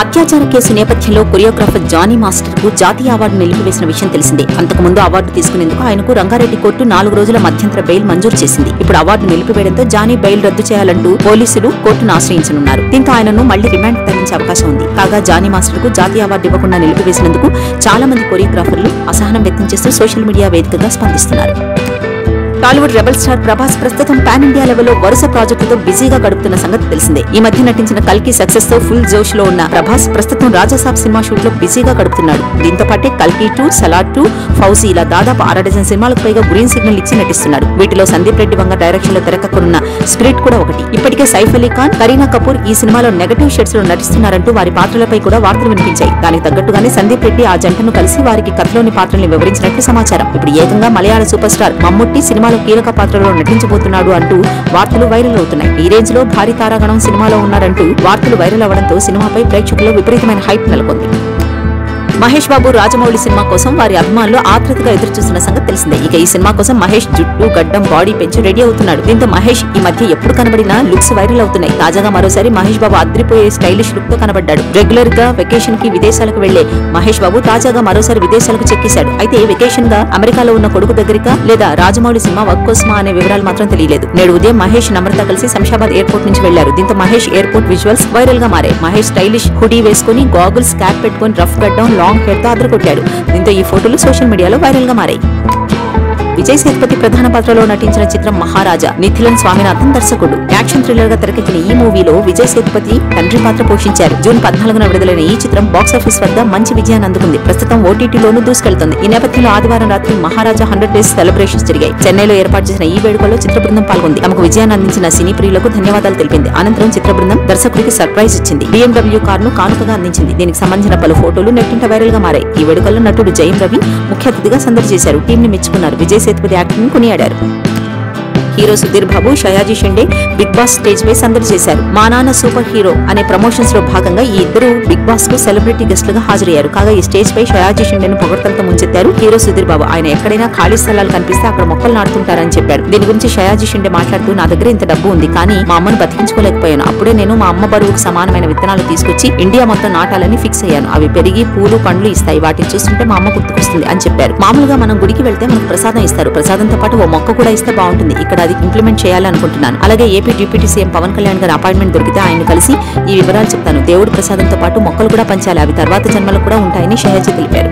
అత్యాచార కేసు నేపథ్యంలో choreographer Johnny master కు జాతీయ అవార్డు నిలిపివేసిన విషయం తెలిసిందే. అంతకుముందు అవార్డు తీసుకునేందుకు ఆయనకు రంగారెడ్డి కోర్టు 4 రోజుల మధ్యంతర బెయిల్ మంజూరు చేసింది. ఇప్పుడు అవార్డు నిలిపివేయడంతో జానీ బెయిల్ రద్దు చేయాలంటూ పోలీసులు కోర్టును ఆశ్రయించనున్నారు. దీంతో ఆయనను మళ్లీ రిమాండ్ తరలించే అవకాశం ఉంది. కాగా జానీ మాస్టర్ కు జాతీయ అవార్డు ఇవ్వకుండా నిలిపివేసినందుకు చాలా మంది కొరియోగ్రాఫర్లు అసహనం వ్యక్తం చేస్తూ సోషల్ మీడియా వేదికగా స్పందిస్తున్నారు. టాలీవుడ్ రెబల్ స్టార్ ప్రభాస్ ప్రస్తుతం పాన్ ఇండియా లెవెల్లో వరుస ప్రాజెక్టులతో బిజీగా గడుపుతున్న సంగతి తెలిసిందే. ఈ మధ్య నటించిన కల్కి సక్సెస్ తో ఫుల్ జోష్ లో ఉన్న ప్రభాస్ ప్రస్తుతం రాజాసాబ్ సినిమా షూట్ లో బిజీగా గడుపుతున్నాడు. దీంతో పాటే కల్కి 2, సలార్ 2, ఫౌజీ ఇలా దాదాపు 6 డజన్ సినిమాలకు పైగా గ్రీన్ సిగ్నల్ ఇచ్చి నటిస్తున్నాడు. వీటిలో సందీప్ రెడ్డి వంగ డైరెక్షన్ లో తెరకెక్కనున్న స్పిరిట్ కూడా ఒకటి. ఇప్పటికే సైఫ్ అలీ ఖాన్, కరీనా కపూర్ ఈ సినిమాలో నెగటివ్ షేడ్స్ లో నటిస్తున్నారంటూ వారి పాత్రలపై కూడా వార్తలు వినిపించాయి. దానికి తగ్గట్టుగానే సందీప్ రెడ్డి ఆ జంటను కలిసి వారికి కథలోని పాత్రల్ని వివరించినట్లు సమాచారం. ఇప్పుడు ఏకంగా మలయాళ సూపర్ స్టార్ మమ్ముట్టి సినిమాలో కీలక పాత్రలో నటించబోతున్నాడు అంటూ వార్తలు వైరల్ అవుతున్నాయి. ఈ రేంజ్ లో భారీ తారాగణం సినిమాలో ఉన్నారంటూ వార్తలు వైరల్ అవడంతో సినిమాపై ప్రేక్షకుల్లో విపరీతమైన హైప్ నెలకొంది. మహేష్ బాబు రాజమౌళి సినిమా కోసం వారి అభిమానులు ఆతృతగా ఎదురుచూస్తున్న సంగతి తెలిసిందే. ఇక ఈ సినిమా కోసం మహేష్ జుట్టు, గడ్డం, బాడీ పెంచి రెడీ అవుతున్నాడు. దీంతో మహేష్ ఈ మధ్య ఎప్పుడు కనబడినా లుక్స్ వైరల్ అవుతున్నాయి. తాజాగా మరోసారి మహేష్ బాబు అద్రిపోయే స్టైలిష్ లుక్ తో కనబడ్డాడు. రెగ్యులర్ గా వెకేషన్ కి విదేశాలకు వెళ్లే మహేష్ బాబు తాజాగా మరోసారి విదేశాలకు చెక్కేశాడు. అయితే వెకేషన్ గా అమెరికాలో ఉన్న కొడుకు దగ్గరికా లేదా రాజమౌళి సినిమా వర్క్ కోసమా అనే వివరాలు మాత్రం తెలియలేదు. నేడు ఉదయం మహేష్ నమ్రత కలిసి శంషాబాద్ ఎయిర్పోర్ట్ నుంచి వెళ్లారు. దీంతో మహేష్ ఎయిర్పోర్ట్ విజువల్స్ వైరల్ గా మారాయి. మహేష్ స్టైలిష్ హుడీ వేసుకుని, గాగుల్స్, క్యాప్ పెట్టుకుని, రఫ్ గడ్డం, లాంగ్ హెయిర్ తో అదరగొట్టాడు. దీంతో ఈ ఫోటోలు సోషల్ మీడియాలో వైరల్ గా మారాయి. విజయ్ సేతుపతి ప్రధాన పాత్రలో నటించిన చిత్రం మహారాజా. నిఖిలన్ స్వామినాథన్ దర్శకుడు. యాక్షన్ థ్రిల్లర్ గా తెరకెక్కిన ఈ మూవీలో విజయ్ సేతుపతి తండ్రి పాత్ర పోషించారు. జూన్ 14న విడుదలైన ఈ చిత్రం బాక్సాఫీస్ వద్ద మంచి విజయాన్ని అందుకుంది. ప్రస్తుతం ఓటీటీలోనూ దూసుకెళ్తుంది. ఈ నేపథ్యంలో ఆదివారం రాత్రి మహారాజా 100 డేస్ సెలబ్రేషన్స్ జరిగాయి. చెన్నైలో ఏర్పాటు చేసిన ఈ వేడుకలో చిత్ర బృందం పాల్గొంది. తమకు విజయాన్ని అందించిన సినీ ప్రియులకు ధన్యవాదాలు తెలిపింది. అనంతరం చిత్ర బృందం దర్శకుడికి సర్ప్రైజ్ ఇచ్చింది. BMW కారును కానుకగా అందించింది. దీనికి సంబంధించిన పలు ఫోటోలు నెట్టింట వైరల్ గా మారాయి. ఈ వేడుకల్లో నటుడు జయం రవి ముఖ్య అతిథిగా సందడి చేశారు. టీం ని మెచ్చుకున్నారు. విజయ్ సేతుపతి యాక్టింగ్ కొనియాడారు. Hero Sudheer Babu, Sayaji Shinde big boss stage పై సందడి చేశారు. మా నాన్న సూపర్ హీరో అనే ప్రమోషన్స్ లో భాగంగా ఈ ఇద్దరు బిగ్ బాస్ కు సెలబ్రిటీ గెస్టులుగా హాజరయ్యారు. కాగా ఈ స్టేజ్ పై షయాజీ షిండేను పొగడ్తలతో ముంచెత్తారు హీరో సుధీర్ బాబు. ఆయన ఎక్కడైనా ఖాళీ స్థలాలు కనిపిస్తే అక్కడ మొక్కలు నాటుతుంటారని చెప్పాడు. దీని గురించి షయాజీ షిండే మాట్లాడుతూ, నా దగ్గర ఇంత డబ్బు ఉంది, కానీ మా అమ్మను బతికించుకోలేకపోయాను. అప్పుడే నేను మా అమ్మ బరువుకు సమానమైన విత్తనాలు తీసుకొచ్చి ఇండియా మొత్తం నాటాలని ఫిక్స్ అయ్యాను. అవి పెరిగి పూలు, పండ్లు ఇస్తాయి. వాటిని చూస్తుంటే మా అమ్మ గుర్తుకొస్తుంది అని చెప్పారు. మామూలుగా మనం గుడికి వెళ్తే మనకు ప్రసాదం ఇస్తారు. ప్రసాదంతో పాటు ఓ మొక్క కూడా ఇస్తే బాగుంటుంది. ఇక్కడ అది ఇంప్లిమెంట్ చేయాలనుకుంటున్నాను. అలాగే AP deputy CM Pawan Kalyan గారి అపాయింట్మెంట్ దొరికితే ఆయన కలిసి ఈ వివరాలు చెప్తాను. దేవుడి ప్రసాదంతో పాటు మొక్కలు కూడా పంచాలి. అవి తర్వాత జన్మలు కూడా ఉంటాయని షయాజీ తెలిపారు.